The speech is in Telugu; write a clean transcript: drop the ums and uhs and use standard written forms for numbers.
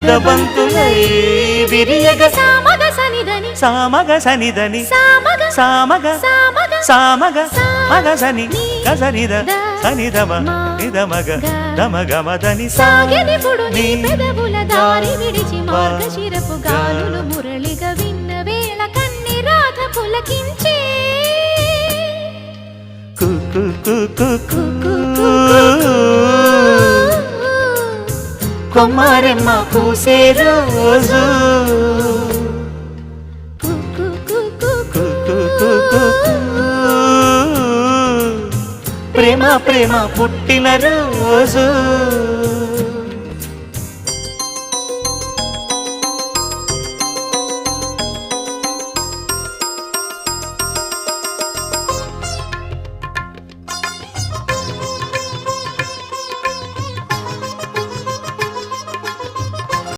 ముద్దబంతులై విరియగ సామగ సనిదని సామగ సనిదని సామగ సామగ సామగ సామగ మగసని గసనిద సనిదమ నిదమగ దమగమదని సాగెనిపుడు నీ పెదవుల దారి విడిచి మార్గశిరపు గాలులు మురళిగా విన్న వేళ కన్ని రాధ పులకించే కొమ్మారెమ్మ పూసే రోజు ప్రేమ ప్రేమ పుట్టిన రోజు